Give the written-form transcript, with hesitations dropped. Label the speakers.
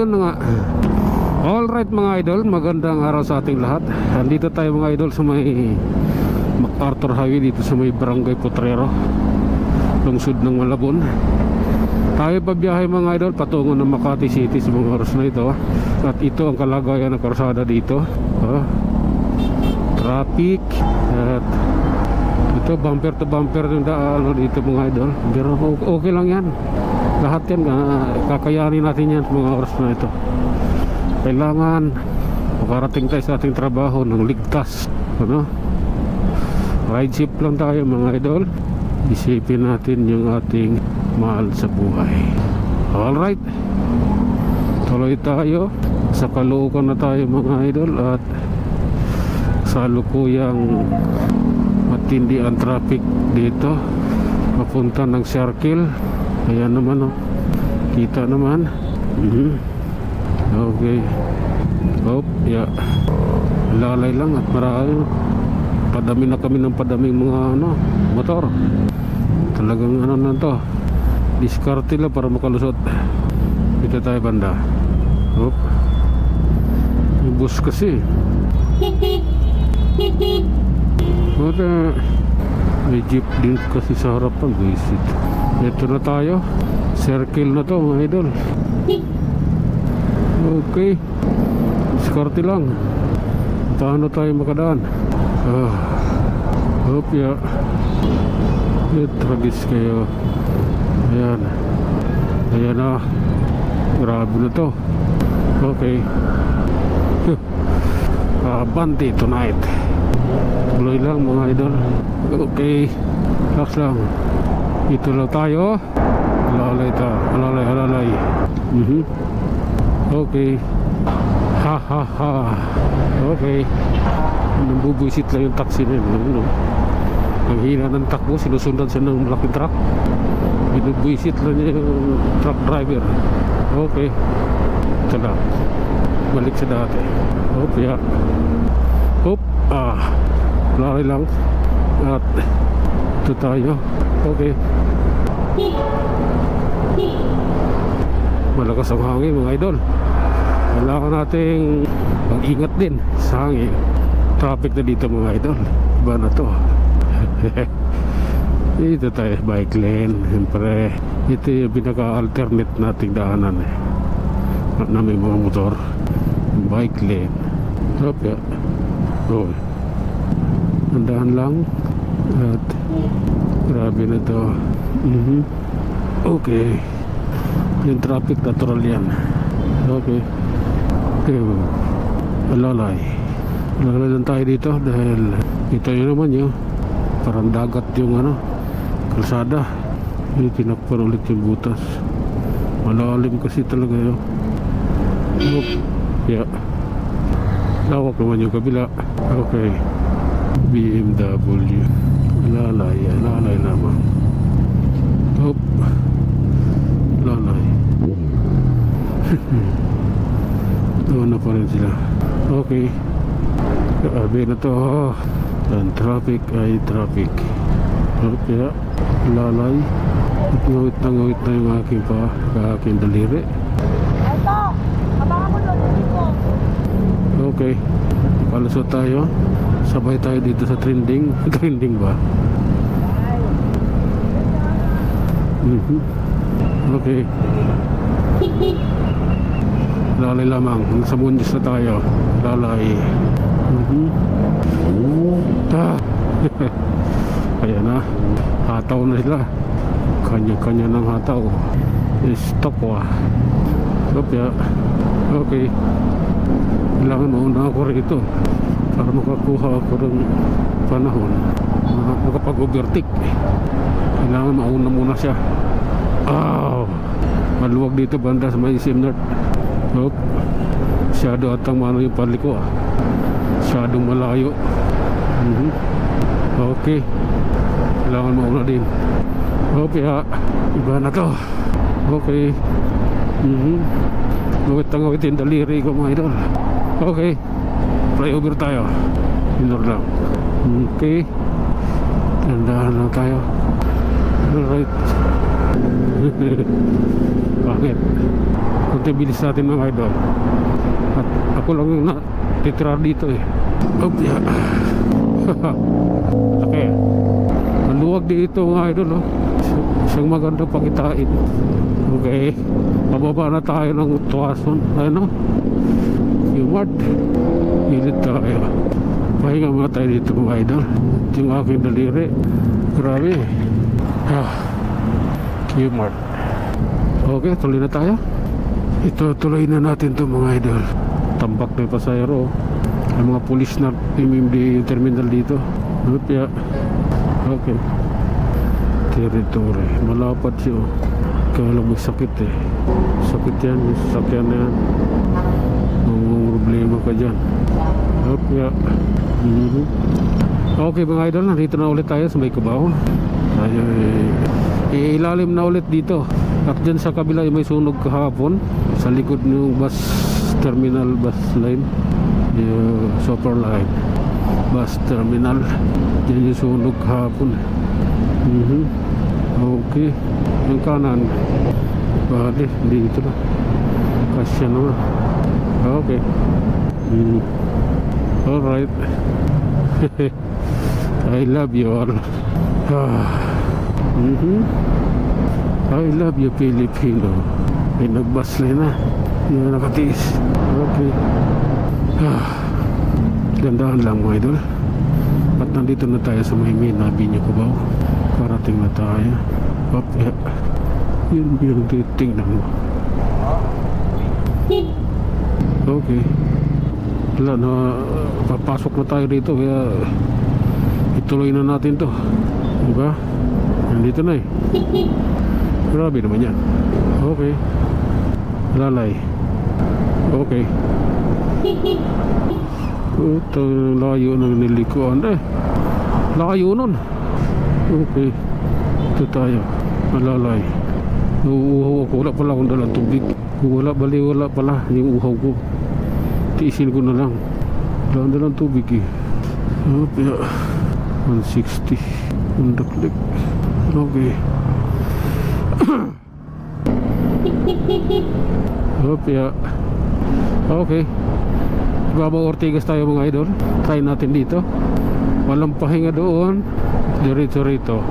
Speaker 1: ayun na nga. Alright mga idol, magandang araw sa ating lahat. Nandito tayo mga idol sa may MacArthur Highway, dito sa may Barangay Potrero, lungsod ng Malabon. Tayo pabiyahe mga idol patungo ng Makati City sa mga oras na ito. At ito ang kalagayan ng karsada dito. Traffic. At ito bumper to bumper yung daan dito mga idol. Pero okay lang yan. Lahat yan, kakayanin natin yan sa mga oras na ito. Kailangan makarating tayo sa ating trabaho ng ligtas, ano? Ride safe lang tayo mga idol. Isipin natin yung ating mahal sa buhay. Alright, tuloy tayo. Sa Caloocan na tayo mga idol. At sa lukuyang matindi ang traffic dito papunta ng circle. Ayan naman, oh. Kita naman. Okay. Yeah. Lalay lang at marami. Padami na kami ng padaming mga motor. Talagang na to. Diskarte lang para makalusot. Dito tayo banda. Yung bus kasi. May jeep din kasi sa harapan. Visit. Ito na tayo. Circle na to mga idol. Okay. Diskarte lang. Paano tayo makadaan? Yeah. Tragis kayo. Ayan. Ayan na. Grabe na to. Okay. Banti tonight. Tuloy lang mga idol. Okay. Relax lang. Ito lang tayo. Halalay. Okay. Ha. Okay. Nambubuisit lang yung taxi na yun. Ang hina ng takbo, sinusundan siya ng malaking truck. Binubuisit lang niya yung truck driver. Okay. Ito lang. Balik sa dati. Yeah. Lari lang. At ito tayo. Okay. Malakas ang hangin mga idol. Kailangan nating mag-ingat din sa hangin. Traffic na dito mga idol. Iba na to. Dito tayo bike lane. Siyempre ito yung pinaka-alternate nating daanan na may mga motor. Bike lane. Okay. Andahan lang. At grabe na to. Okay. Yung traffic natural yan. Okay. Alalay lang tayo dito dahil ito yun naman yun. Parang dagat yung kalsada. Hindi tinakpan ulit yung butas. Malalim kasi talaga yun. Yeah. Lawak naman yung kabila. Okay. BMW. Lalay naman. Lalay. Doon na pa rin sila. Okay. Grabe na to. Dan traffic ay traffic. Okay. Lalay. Ngawit na yung aking daliri.
Speaker 2: Ito! Abangan mo doon.
Speaker 1: Okay. Palusot tayo. Sabay tayo dito sa trending. Trending ba? Okay. Lalay lamang. Sa Mundis na tayo. Lalay. Ayan na. Hataw na sila. Kanya-kanya ng hataw. Stop Okay. Kailangan mauna ako rito para makakuha ako ng panahon makapag-overtake. Kailangan mauna muna siya. Maluwag dito banda sa may SM North. Masyado atang yung paliko. Masyadong malayo. Okay. Kailangan mauna din. Iba na to. Okay. Ngawitin daliri ko mga idol. Okay. Flyover tayo. Minor lang. Okay. Tandahan lang tayo. Alright. Pangit. Kunti bilis natin mga idol. At ako lang yung natitira dito eh. Opya. Okay. Maluwag dito mga idol, oh. Isang maganda pakitain. Okay. Pababa na tayo ng Tuason. Ano? Q-Mart. Hilit tayo. Pahinga muna tayo dito mga idol. Yung aking daliri. Grabe. Q-Mart. Okay, tuloy na tayo. Ito, tuloy na natin to mga idol. Tambak na yung pasayro. Ang mga pulis na PMMD yung terminal dito. Opya. Okay. Territory. Malapad siya. Kaya lang may sakit eh. Sakit yan. May sasakyan na yan. May problema ka dyan. Opya. Okay mga idol, nandito na ulit tayo sa may Cubao. Tayo ilalim na ulit dito. At dyan sa kabila may sunog kahapon sa likod ng bus terminal, bus line, yung super line bus terminal. Dyan yung sunog kahapon. Okay. Yung kanan bali, dito na kasya naman. Okay. Alright. I love you all. I love you Filipino. May nagbasle na. Hindi na nakatiis. Okay. Gandaan lang mga idol. At nandito na tayo sa may Mina, Binyo, Cubao. Parating na tayo. Yun yung titingnan mo. Okay. Wala na, papasok na tayo dito. Kaya ituloy na natin to. Diba? Nandito na eh. Grabe naman yan. Okay. Lalay. Okay. Ito, layo ng nilikuan eh. Layo nun. Okay. Ito tayo. Malalay. Uuhaw ako. Wala pala akong dalang tubig. Wala pala yung uhaw ko. Tiisin ko na lang. Wala akong dalang tubig eh. Okay. 160. Undaklik. Okay. Opya. Okay. Babaw Ortigas tayo mga idol. Try natin dito. Walang pahinga doon. Diretso rito.